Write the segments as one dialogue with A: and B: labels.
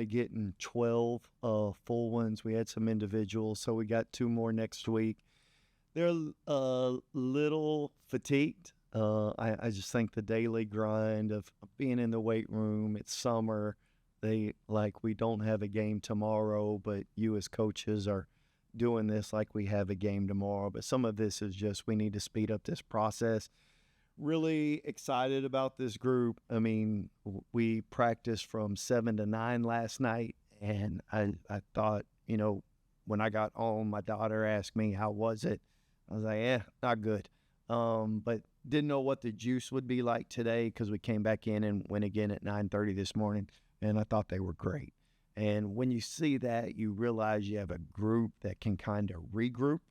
A: only getting 12 full ones. We had some individuals, so we got 2 more next week. They're a little fatigued. I just think the daily grind of being in the weight room, it's summer. We don't have a game tomorrow, but you as coaches are doing this like we have a game tomorrow. But some of this is just we need to speed up this process. Really excited about this group. I mean, we practiced from 7 to 9 last night, and I thought, when I got home, my daughter asked me, how was it? I was like, not good. But didn't know what the juice would be like today because we came back in and went again at 9:30 this morning, and I thought they were great. And when you see that, you realize you have a group that can kind of regroup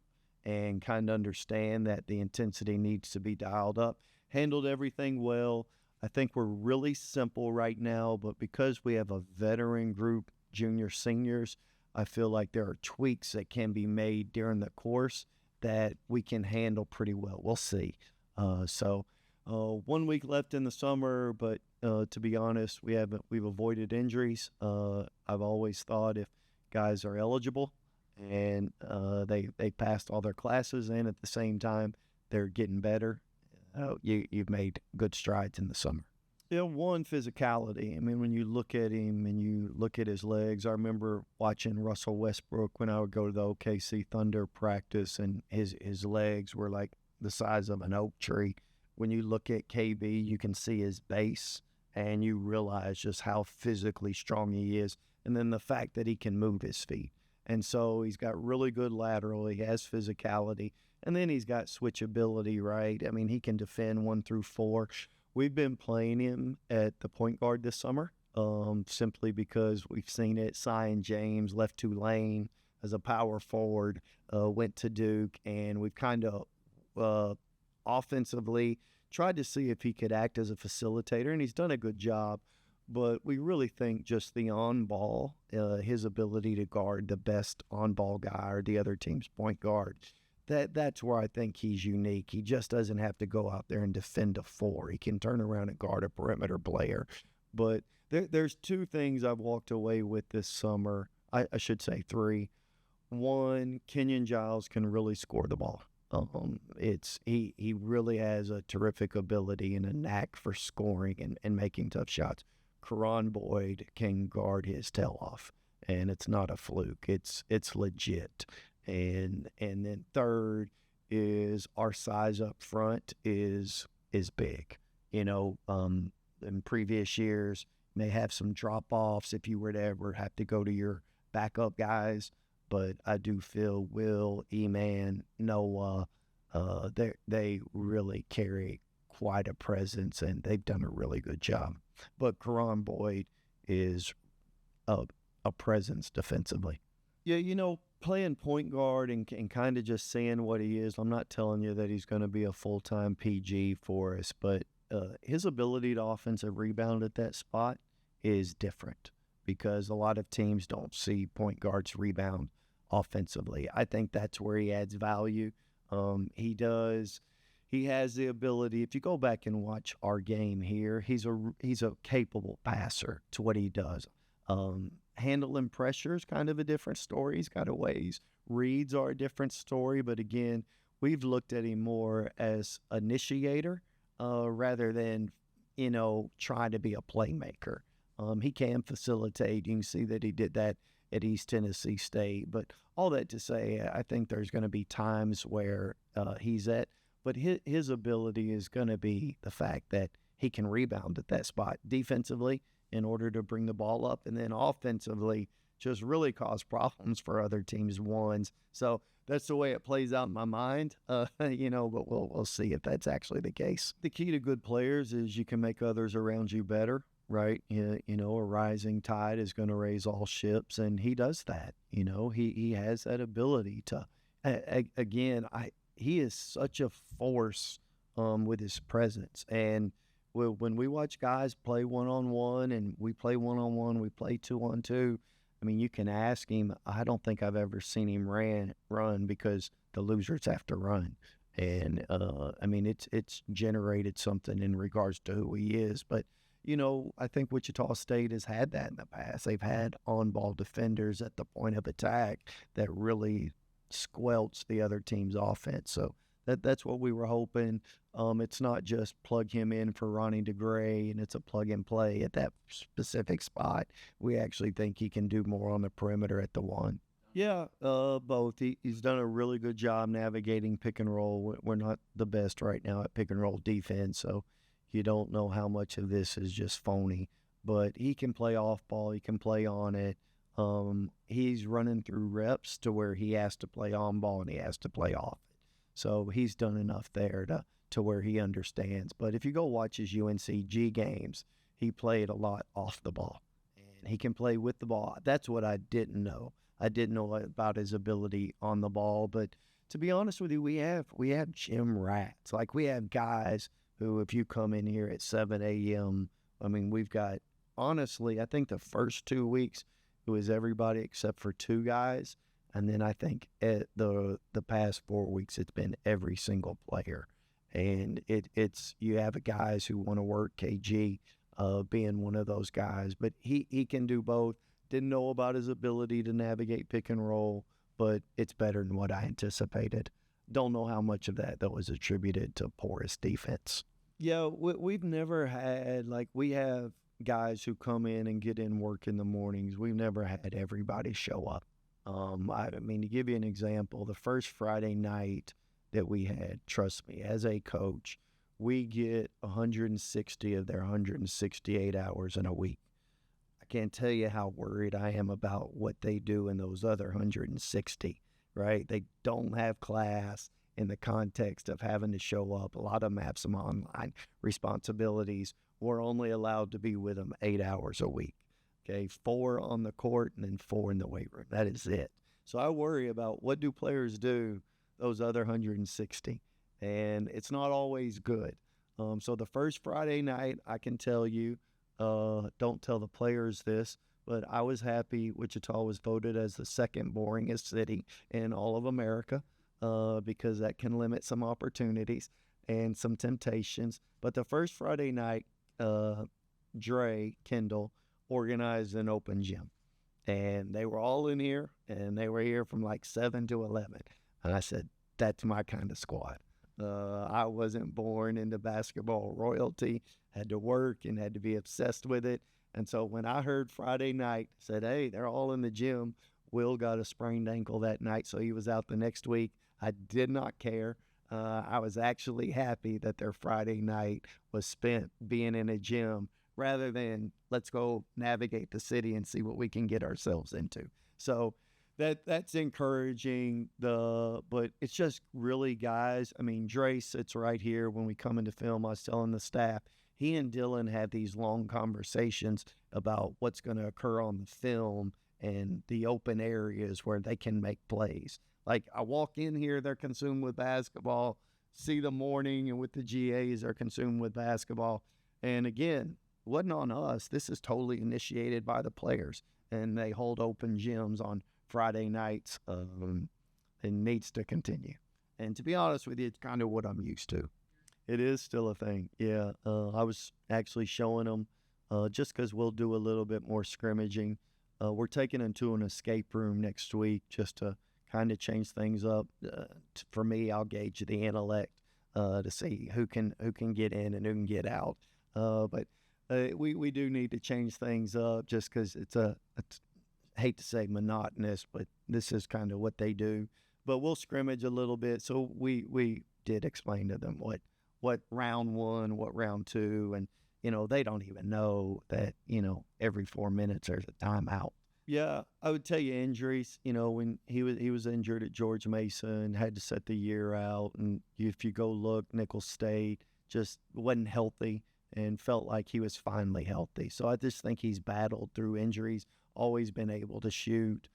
A: and kind of understand that the intensity needs to be dialed up. Handled everything well. I think we're really simple right now, but because we have a veteran group, junior, seniors, I feel like there are tweaks that can be made during the course that we can handle pretty well. We'll see. 1 week left in the summer, but to be honest, we've avoided injuries. I've always thought if guys are eligible and they passed all their classes, and at the same time they're getting better, you've made good strides in the summer. Yeah, one, physicality. I mean, when you look at him and you look at his legs, I remember watching Russell Westbrook when I would go to the OKC Thunder practice, and his legs were like the size of an oak tree. When you look at KB, you can see his base, and you realize just how physically strong he is, and then the fact that he can move his feet. And so he's got really good lateral. He has physicality. And then he's got switchability, right? I mean, he can defend 1 through 4. We've been playing him at the point guard this summer simply because we've seen it. Sion James left Tulane as a power forward, went to Duke, and we've kind of offensively tried to see if he could act as a facilitator, and he's done a good job. But we really think just the on-ball, his ability to guard the best on-ball guy or the other team's point guard, that's where I think he's unique. He just doesn't have to go out there and defend a 4. He can turn around and guard a perimeter player. But there's 2 things I've walked away with this summer. I should say 3. One, Kenyon Giles can really score the ball. He really has a terrific ability and a knack for scoring and making tough shots. Karan Boyd can guard his tail off, and it's not a fluke. It's legit. And then third is our size up front is big. In previous years, may have some drop-offs if you were to ever have to go to your backup guys, but I do feel Will, E-Man, Noah, they really carry quite a presence, and they've done a really good job. But Karan Boyd is a presence defensively. Yeah, playing point guard and kind of just saying what he is, I'm not telling you that he's going to be a full-time PG for us, but his ability to offensive rebound at that spot is different because a lot of teams don't see point guards rebound offensively. I think that's where he adds value. He does. He has the ability. If you go back and watch our game here, he's a capable passer to what he does. Handling pressure is kind of a different story. He's got a ways. Reads are a different story, but again, we've looked at him more as initiator rather than, trying to be a playmaker. He can facilitate. You can see that he did that at East Tennessee State. But all that to say, I think there's going to be times where he's at, but his ability is going to be the fact that he can rebound at that spot defensively in order to bring the ball up, and then offensively just really cause problems for other teams' ones. So that's the way it plays out in my mind, but we'll see if that's actually the case. The key to good players is you can make others around you better, right? A rising tide is going to raise all ships, and he does that. He has that ability to, he is such a force with his presence. And when we watch guys play one-on-one and we play one-on-one, we play 2-on-2, I mean, you can ask him. I don't think I've ever seen him run because the losers have to run. And, it's generated something in regards to who he is. But, I think Wichita State has had that in the past. They've had on-ball defenders at the point of attack that really squelch the other team's offense. So that's what we were hoping. It's not just plug him in for Ronnie DeGray and it's a plug and play at that specific spot. We actually think he can do more on the perimeter at the one. Yeah, both. He's done a really good job navigating pick and roll. We're not the best right now at pick and roll defense, so you don't know how much of this is just phony. But he can play off ball. He can play on it. He's running through reps to where he has to play on ball and he has to play off it. So he's done enough there to where he understands. But if you go watch his UNCG games, he played a lot off the ball. And he can play with the ball. That's what I didn't know. I didn't know about his ability on the ball. But to be honest with you, we have gym rats. Like, we have guys who, if you come in here at 7 a.m., I mean, we've got, honestly, I think the first 2 weeks, it was everybody except for two guys. And then I think at the past 4 weeks, it's been every single player. And it's you have guys who want to work, KG being one of those guys. But he can do both. Didn't know about his ability to navigate pick and roll, but it's better than what I anticipated. Don't know how much of that, though, is attributed to porous defense. Yeah, we've never had, like, we have guys who come in and get in work in the mornings. We've never had everybody show up. I mean, to give you an example, the first Friday night that we had, trust me, as a coach, we get 160 of their 168 hours in a week. I can't tell you how worried I am about what they do in those other 160, right? They don't have class in the context of having to show up. A lot of them have some online responsibilities. We're only allowed to be with them 8 hours a week. Okay, 4 on the court and then 4 in the weight room. That is it. So I worry about what do players do those other 160, and it's not always good. So the first Friday night, I can tell you, don't tell the players this, but I was happy Wichita was voted as the second boringest city in all of America, because that can limit some opportunities and some temptations. But the first Friday night, Dre Kendall organized an open gym, and they were all in here, and they were here from like 7 to 11. And I said, that's my kind of squad. I wasn't born into basketball royalty, had to work and had to be obsessed with it. And so when I heard Friday night, I said, hey, they're all in the gym. Will got a sprained ankle that night, so he was out the next week. I did not care. I was actually happy that their Friday night was spent being in a gym rather than let's go navigate the city and see what we can get ourselves into. So that's encouraging. But it's just really, guys, I mean, Dre sits right here when we come into film. I was telling the staff, he and Dylan have these long conversations about what's going to occur on the film and the open areas where they can make plays. Like, I walk in here, they're consumed with basketball. See the morning and with the GAs, they're consumed with basketball. And again, wasn't on us. This is totally initiated by the players, and they hold open gyms on Friday nights. It needs to continue. And to be honest with you, it's kind of what I'm used to. It is still a thing. Yeah, I was actually showing them just because we'll do a little bit more scrimmaging. We're taking them to an escape room next week just to kind of change things up. For me, I'll gauge the intellect to see who can get in and who can get out. But we do need to change things up just because it's I hate to say monotonous, but this is kind of what they do. But we'll scrimmage a little bit. So we did explain to them what round 1, what round 2, and they don't even know that every 4 minutes there's a timeout. Yeah, I would tell you injuries. When he was injured at George Mason, had to set the year out, and if you go look, Nicholls State just wasn't healthy and felt like he was finally healthy. So I just think he's battled through injuries, always been able to shoot.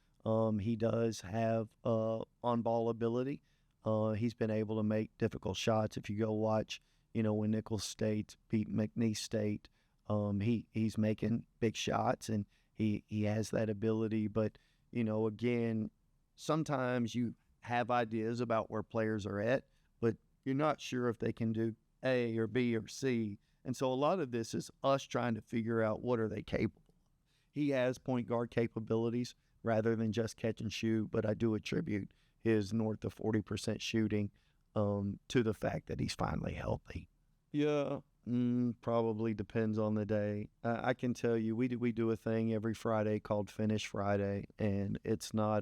A: He does have on-ball ability. He's been able to make difficult shots. If you go watch, when Nicholls State beat McNeese State, he's making big shots, and he has that ability. But, again, sometimes you have ideas about where players are at, but you're not sure if they can do A or B or C And so a lot of this is us trying to figure out what are they capable. He has point guard capabilities rather than just catch and shoot, but I do attribute his north of 40% shooting to the fact that he's finally healthy. Yeah, probably depends on the day. I can tell you, we do a thing every Friday called Finish Friday, and it's not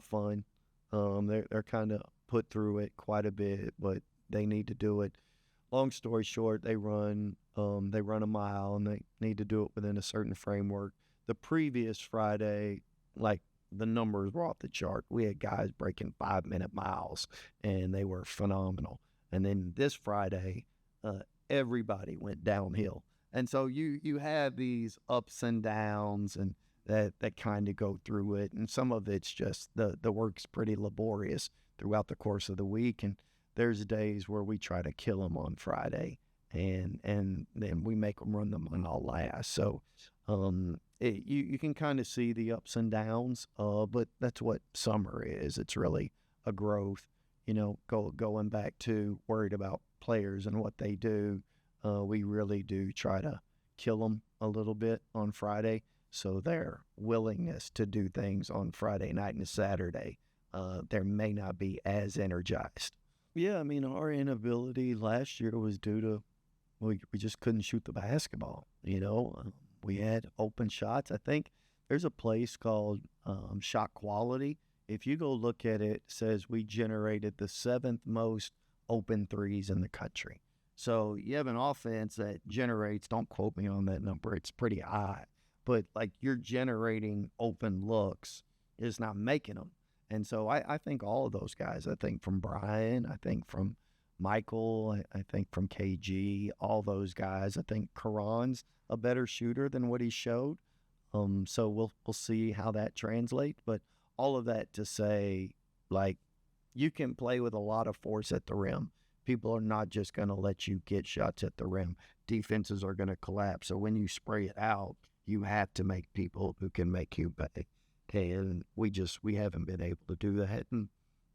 A: fun. They're kind of put through it quite a bit, but they need to do it. Long story short, they run a mile, and they need to do it within a certain framework. The previous Friday, like, the numbers were off the chart. We had guys breaking 5-minute miles, and they were phenomenal. And then this Friday, everybody went downhill. And so you have these ups and downs, and that kind of go through it. And some of it's just the work's pretty laborious throughout the course of the week. And there's days where we try to kill them on Friday, and then we make them run the mile last. So you can kind of see the ups and downs, but that's what summer is. It's really a growth, going back to worried about players and what they do. We really do try to kill them a little bit on Friday, so their willingness to do things on Friday night and Saturday, there may not be as energized. Yeah, I mean, our inability last year was due to we just couldn't shoot the basketball. We had open shots. I think there's a place called Shot Quality. If you go look at it, it says we generated the 7th most open threes in the country. So you have an offense that generates, don't quote me on that number, it's pretty high, but like you're generating open looks, is not making them. And so I think all of those guys, I think from Brian, I think from Michael, I think from KG, all those guys, I think Karan's a better shooter than what he showed. So we'll see how that translates. But all of that to say, like, you can play with a lot of force at the rim. People are not just going to let you get shots at the rim. Defenses are going to collapse. So when you spray it out, you have to make people who can make you pay. And we haven't been able to do that. And,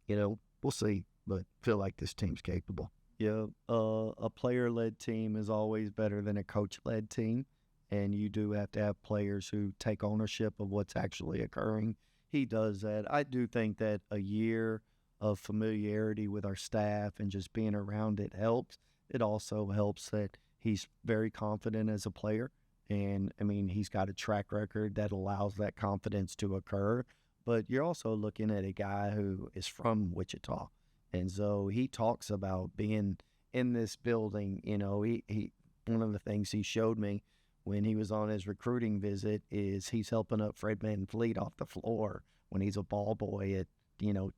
A: we'll see, but feel like this team's capable. Yeah, a player-led team is always better than a coach-led team. And you do have to have players who take ownership of what's actually occurring. He does that. I do think that a year of familiarity with our staff and just being around it helps. It also helps that he's very confident as a player. And, I mean, he's got a track record that allows that confidence to occur. But you're also looking at a guy who is from Wichita. And so he talks about being in this building. He one of the things he showed me when he was on his recruiting visit is he's helping up Fred VanVleet off the floor when he's a ball boy at,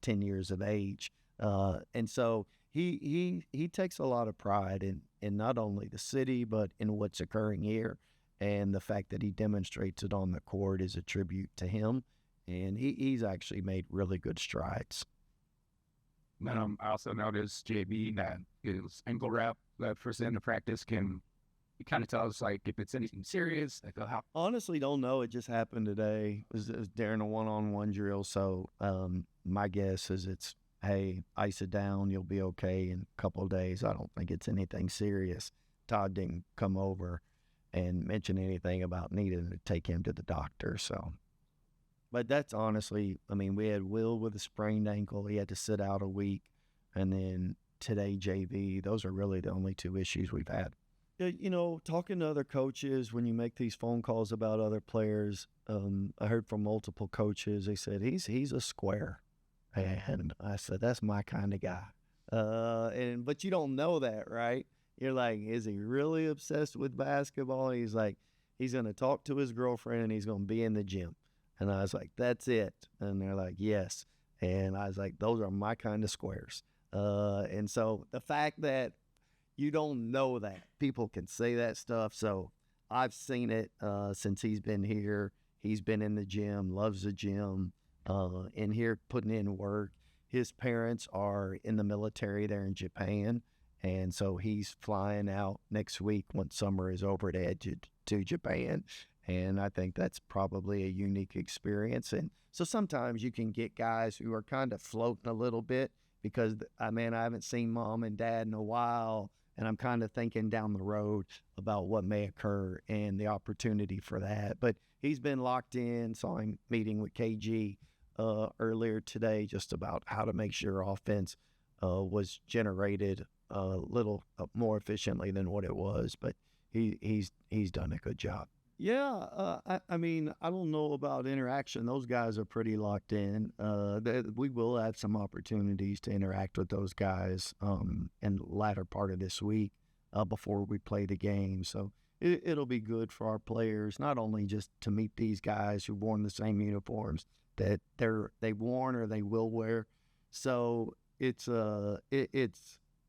A: 10 years of age. And so he takes a lot of pride in not only the city, but in what's occurring here. And the fact that he demonstrates it on the court is a tribute to him. And he's actually made really good strides.
B: I also noticed, JB, that his ankle wrap that first end of practice can kind of tell us, like, if it's anything serious. Like, how?
A: Honestly, don't know. It just happened today. It was during a one-on-one drill. So my guess is it's, hey, ice it down. You'll be okay in a couple of days. I don't think it's anything serious. Todd didn't come over and mention anything about needing to take him to the doctor. So, but that's honestly, I mean, we had Will with a sprained ankle. He had to sit out a week. And then today, JV, those are really the only two issues we've had. Talking to other coaches, when you make these phone calls about other players, I heard from multiple coaches, they said, he's a square. And I said, that's my kind of guy. But you don't know that, right? You're like, is he really obsessed with basketball? He's like, he's going to talk to his girlfriend and he's going to be in the gym. And I was like, that's it. And they're like, yes. And I was like, those are my kind of squares. And so the fact that you don't know that, people can say that stuff. So I've seen it since he's been here. He's been in the gym, loves the gym, and here putting in work. His parents are in the military there in Japan. And so he's flying out next week once summer is over to head to Japan. And I think that's probably a unique experience. And so sometimes you can get guys who are kind of floating a little bit because, I haven't seen mom and dad in a while. and I'm kind of thinking down the road about what may occur and the opportunity for that. But he's been locked in. Saw him meeting with KG earlier today just about how to make sure offense was generated a little more efficiently than what it was. But he's done a good job. Yeah, I mean, I don't know about interaction. Those guys are pretty locked in. We will have some opportunities to interact with those guys in the latter part of this week before we play the game. So it'll be good for our players, not only just to meet these guys who've worn the same uniforms that they've worn or they will wear. So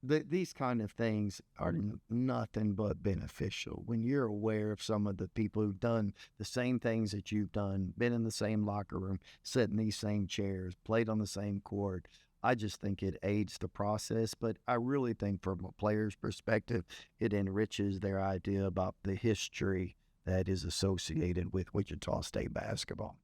A: these kind of things are nothing but beneficial. When you're aware of some of the people who've done the same things that you've done, been in the same locker room, sat in these same chairs, played on the same court, I just think it aids the process. But I really think from a player's perspective, it enriches their idea about the history that is associated with Wichita State basketball.